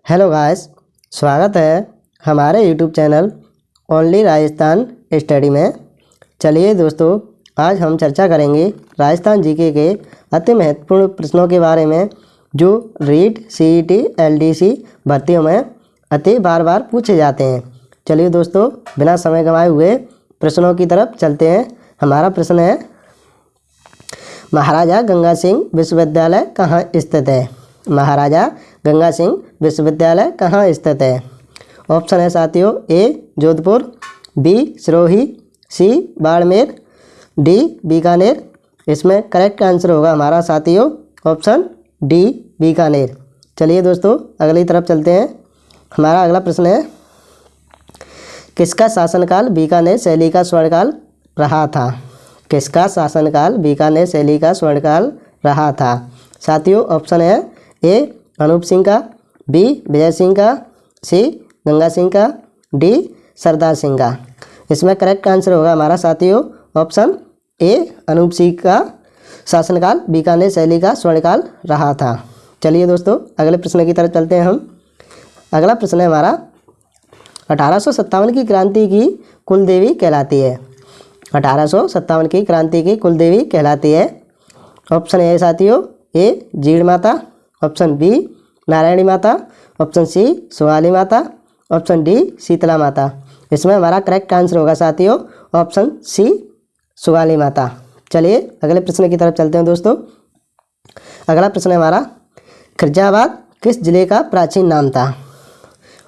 Hello guys, स्वागत है हमारे YouTube channel only Rajasthan study में। चलिए दोस्तों, आज हम चर्चा करेंगे राजस्थान जीके के अति महत्वपूर्ण प्रश्नों के बारे में जो रीट, सीईटी, एलडीसी भर्तियों में अति बार बार पूछे जाते हैं। चलिए दोस्तों, बिना समय गंवाए हुए प्रश्नों की तरफ चलते हैं। हमारा प्रश्न है, महाराजा गंगा सिंह विश्वविद्यालय कहाँ स्थित है? महाराजा गंगा सिंह विश्वविद्यालय कहाँ स्थित है? ऑप्शन है साथियों, A Jodhpur, B Sirohi, C Barmer, D Bikaner. इसमें करेक्ट आंसर होगा हमारा साथियों ऑप्शन डी बीकानेर। चलिए दोस्तों, अगली तरफ चलते हैं। हमारा अगला प्रश्न है, किसका शासनकाल बीकानेर शैली का स्वर्णकाल रहा था? किसका शासनकाल बीकानेर शैली का स्वर्णकाल रहा था? साथियों ऑप्शन है, ए अनूप सिंह का, बी विजय सिंह का, सी गंगा सिंह का, डी सरदार सिंह का। इसमें करेक्ट आंसर होगा हमारा साथियों ऑप्शन ए अनूप सिंह का शासनकाल बीकानेर शैली का स्वर्णकाल रहा था। चलिए दोस्तों, अगले प्रश्न की तरफ चलते हैं हम। अगला प्रश्न है हमारा, 1857 की क्रांति की कुल देवी कहलाती है? 1857 की क्रांति की कुल देवी कहलाती है। ऑप्शन ए साथियों, ए जीण माता, ऑप्शन बी नारायणी माता, ऑप्शन सी सुहाली माता, ऑप्शन डी शीतला माता। इसमें हमारा करेक्ट आंसर होगा साथियों ऑप्शन सी सुहाली माता। चलिए अगले प्रश्न की तरफ चलते हैं दोस्तों। अगला प्रश्न है हमारा, खिरजाबाद किस जिले का प्राचीन नाम था?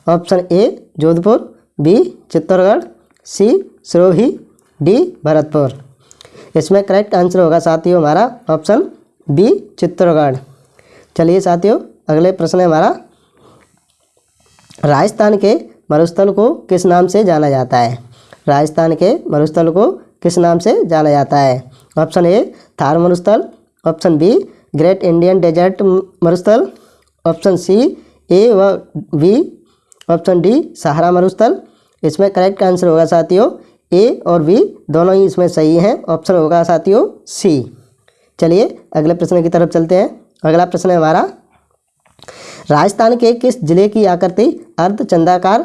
Option A Jodhpur, B Chittorgarh, C Sirohi, D Bharatpur. इसमें करेक्ट आंसर होगा साथियों हमारा ऑप्शन बी चित्तौड़गढ़। चलिए साथियों, अगले प्रश्न है हमारा, राजस्थान के मरुस्थल को किस नाम से जाना जाता है? राजस्थान के मरुस्थल को किस नाम से जाना जाता है? ऑप्शन ए थार मरुस्थल, option B great Indian desert मरुस्थल, ऑप्शन सी ए व बी, ऑप्शन डी सहारा मरुस्थल। इसमें करेक्ट आंसर होगा साथियों ए और बी दोनों ही इसमें सही हैं। ऑप्शन होगा साथियों सी। चलिए अगले प्रश्न की तरफ चलते हैं। अगला प्रश्न है हमारा, राजस्थान के किस जिले की आकृति अर्धचंद्राकार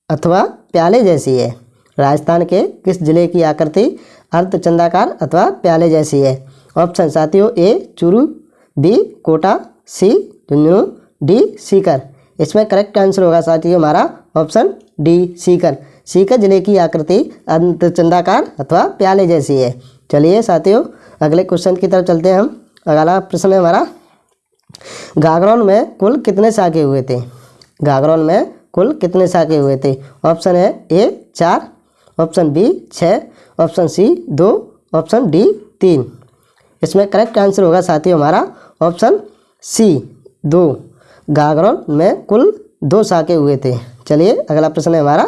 अथवा प्याले जैसी है? राजस्थान के किस जिले की आकृति अर्धचंद्राकार अथवा प्याले जैसी है? ऑप्शन साथियों ए चूरू, बी कोटा, सी झुंझुनू, डी सीकर। इसमें करेक्ट आंसर होगा साथियों हमारा ऑप्शन डी सीकर। सीकर जिले की आकृति अर्धचंद्राकार अथवा प्याले जैसी है। चलिए साथियों, अगले क्वेश्चन की तरफ चलते हैं हम। अगला प्रश्न है हमारा, गागरोन में कुल कितने साके हुए थे? गागरोन में कुल कितने साके हुए थे? ऑप्शन है A 4, option B 6, option C 2, option D 3। इसमें करेक्ट आंसर होगा साथियों हमारा ऑप्शन सी 2। गागरोन में कुल 2 साके हुए थे। चलिए अगला प्रश्न है हमारा,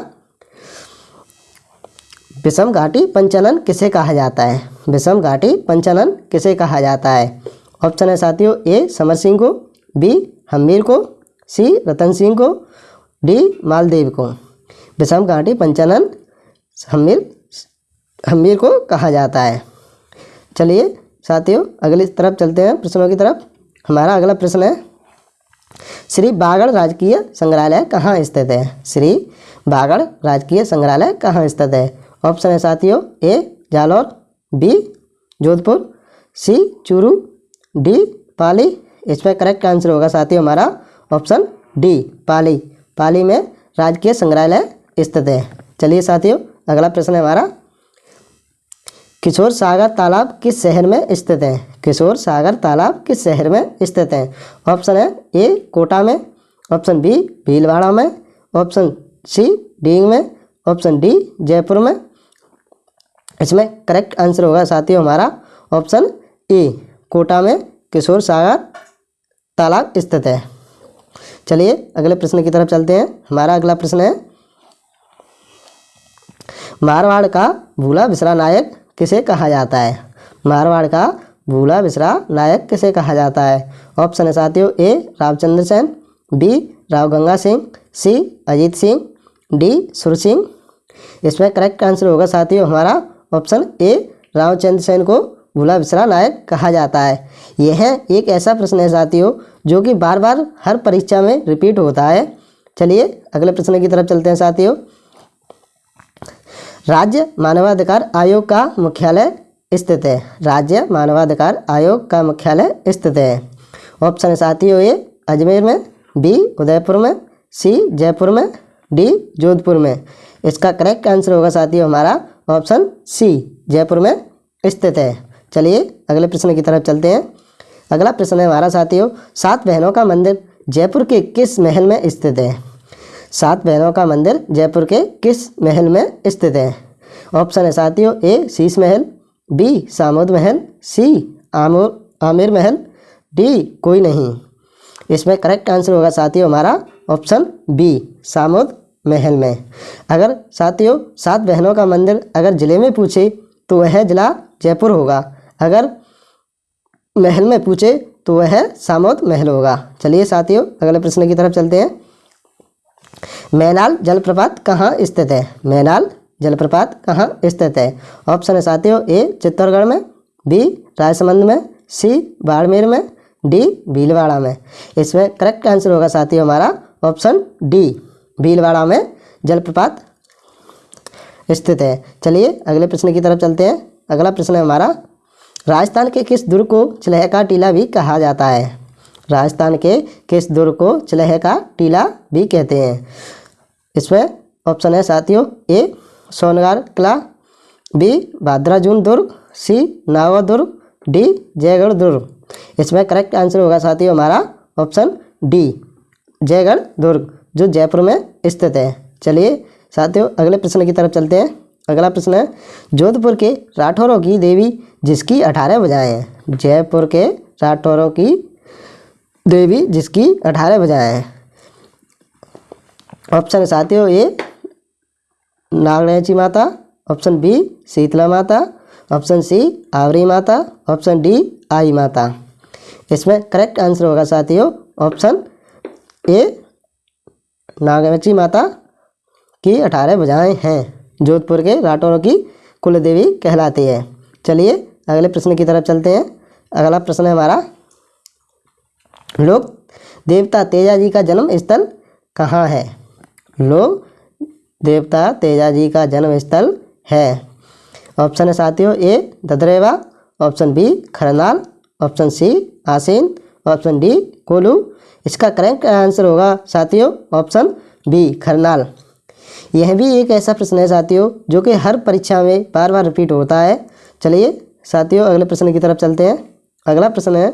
विषम घाटी पंचानन किसे कहा जाता है? विषम घाटी पंचानन किसे कहा जाता है? ऑप्शन है साथियों ए समर सिंह को, बी हमीर को, सी रतन सिंह को, डी मालदेव को। विषम घाटी पंचानन हमीर को कहा जाता है। चलिए साथियों, अगली तरफ चलते हैं प्रश्नों की तरफ। हमारा अगला प्रश्न है, श्री बागड़ राजकीय संग्रहालय कहाँ स्थित है? श्री बागड़ राजकीय संग्रहालय कहाँ स्थित है? ऑप्शन है साथियों ए जालौर, बी जोधपुर, सी चूरू, डी पाली। इसमें करेक्ट आंसर होगा साथियों हमारा ऑप्शन डी पाली। पाली में राजकीय संग्रहालय स्थित है। चलिए साथियों, अगला प्रश्न है हमारा, किशोर सागर तालाब किस शहर में स्थित है? किशोर सागर तालाब किस शहर में स्थित है? ऑप्शन है ए कोटा में, ऑप्शन बी भीलवाड़ा में, ऑप्शन सी डींग में, ऑप्शन डी जयपुर में। इसमें करेक्ट आंसर होगा साथियों हमारा ऑप्शन ए कोटा में किशोर सागर तालाब स्थित है। चलिए अगले प्रश्न की तरफ चलते हैं। हमारा अगला प्रश्न है, मारवाड़ का भूला बिसरा नायक किसे कहा जाता है? मारवाड़ का भूला बिसरा नायक किसे कहा जाता है? ऑप्शन है साथियों ए रामचंद्र सेन, बी राव गंगा सिंह, सी अजीत सिंह, डी सुर सिंह। इसमें करेक्ट आंसर होगा साथियों हमारा ऑप्शन ए रामचंद्र सेन को भूला बिसरा नायक कहा जाता है। यह एक ऐसा प्रश्न है साथियों जो कि बार बार हर परीक्षा में रिपीट होता है चलिए अगले प्रश्न की तरफ चलते हैं साथियों। राज्य मानवाधिकार आयोग का मुख्यालय स्थित है। राज्य मानवाधिकार आयोग का मुख्यालय स्थित है। ऑप्शन है साथियों ए अजमेर में, बी उदयपुर में, सी जयपुर में, डी जोधपुर में। इसका करेक्ट आंसर होगा साथियों हमारा ऑप्शन सी जयपुर में स्थित है। चलिए अगले प्रश्न की तरफ चलते हैं। अगला प्रश्न है हमारा साथियों, सात बहनों का मंदिर जयपुर के किस महल में स्थित है। सात बहनों का मंदिर जयपुर के किस महल में स्थित है। ऑप्शन है साथियों ए शीश महल, बी सामोद महल, सी आमिर महल, डी कोई नहीं। इसमें करेक्ट आंसर होगा साथियों हमारा ऑप्शन बी सामोद महल में। अगर साथियों सात बहनों का मंदिर अगर ज़िले में पूछे तो वह ज़िला जयपुर होगा, अगर महल में पूछे तो वह सामोद महल होगा। चलिए साथियों अगले प्रश्न की तरफ चलते हैं। मैनाल जलप्रपात कहाँ स्थित है। मैनाल जलप्रपात कहाँ स्थित है। ऑप्शन है साथियों ए चित्तौड़गढ़ में, बी राजसमंद में, सी बाड़मेर में, डी भीलवाड़ा में। इसमें करेक्ट आंसर होगा साथियों हमारा ऑप्शन डी भीलवाड़ा में जलप्रपात स्थित है। चलिए अगले प्रश्न की तरफ चलते हैं। अगला प्रश्न है हमारा, राजस्थान के किस दुर्ग को चिल्ह का टीला भी कहा जाता है। राजस्थान के किस दुर्ग को चिल्ह का टीला भी कहते हैं। इसमें ऑप्शन है साथियों ए सोनगार किला, बी भाद्राजून दुर्ग, सी नावा दुर्ग, डी जयगढ़ दुर्ग। इसमें करेक्ट आंसर होगा साथियों हमारा ऑप्शन डी जयगढ़ दुर्ग जो जयपुर में स्थित है। चलिए साथियों अगले प्रश्न की तरफ चलते हैं। अगला प्रश्न है, जोधपुर के राठौरों की देवी जिसकी 18 भुजाएं हैं। जयपुर के राठौरों की देवी जिसकी 18 भुजाएं हैं। ऑप्शन है साथियों ए नागणेची माता, ऑप्शन बी शीतला माता, ऑप्शन सी आवरी माता, ऑप्शन डी आई माता। इसमें करेक्ट आंसर होगा साथियों ऑप्शन ए नागणेची माता की 18 भुजाएं हैं। जोधपुर के राठौरों की कुल देवी कहलाती है। चलिए अगले प्रश्न की तरफ चलते हैं। अगला प्रश्न है हमारा, लोक देवता तेजा जी का जन्म स्थल कहाँ है। लोक देवता तेजा जी का जन्म स्थल है। ऑप्शन है साथियों A Dadrewa, option B Kharnal, option C Aseen, option D कोलू। इसका करेक्ट आंसर होगा साथियों ऑप्शन बी खरनाल। यह भी एक ऐसा प्रश्न है साथियों जो कि हर परीक्षा में बार बार रिपीट होता है। चलिए साथियों अगले प्रश्न की तरफ चलते हैं। अगला प्रश्न है,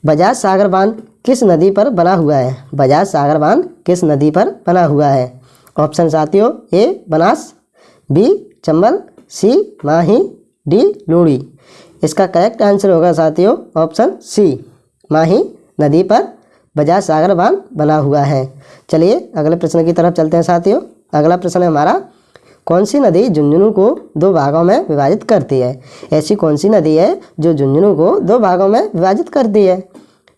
बजाज सागर बांध किस नदी पर बना हुआ है। बजाज सागर बांध किस नदी पर बना हुआ है। ऑप्शन साथियों ए बनास, बी चंबल, सी माही, डी लूड़ी। इसका करेक्ट आंसर होगा साथियों ऑप्शन सी माही नदी पर बजाज सागर बांध बना हुआ है। चलिए अगले प्रश्न की तरफ चलते हैं साथियों। अगला प्रश्न है हमारा, कौन सी नदी झुंझुनू को दो भागों में विभाजित करती है। ऐसी कौन सी नदी है जो झुंझुनू को दो भागों में विभाजित करती है।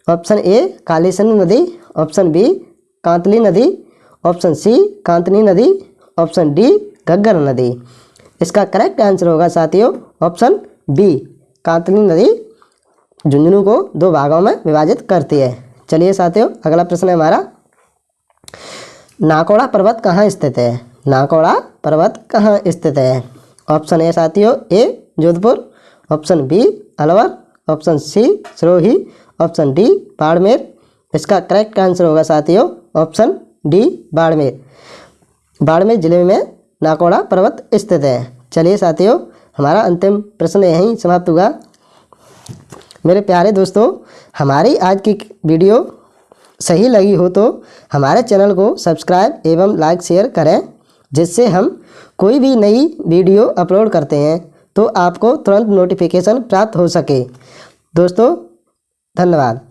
ऑप्शन ए कालीसिंध नदी, ऑप्शन बी कांतली नदी, ऑप्शन सी कांतनी नदी, ऑप्शन डी घग्गर नदी। इसका करेक्ट आंसर होगा साथियों ऑप्शन बी कांतली नदी झुंझुनू को दो भागों में विभाजित करती है। चलिए साथियों अगला प्रश्न है हमारा, नाकोड़ा पर्वत कहाँ स्थित है। नाकोड़ा पर्वत कहाँ स्थित है। ऑप्शन ए साथियों A Jodhpur, option B Alwar, option C Sirohi, option D Barmer. इसका करेक्ट आंसर होगा साथियों ऑप्शन डी बाड़मेर। बाड़मेर जिले में नाकोड़ा पर्वत स्थित है। चलिए साथियों हमारा अंतिम प्रश्न यहीं समाप्त हुआ। मेरे प्यारे दोस्तों, हमारी आज की वीडियो सही लगी हो तो हमारे चैनल को सब्सक्राइब एवं लाइक शेयर करें, जिससे हम कोई भी नई वीडियो अपलोड करते हैं तो आपको तुरंत नोटिफिकेशन प्राप्त हो सके। दोस्तों धन्यवाद।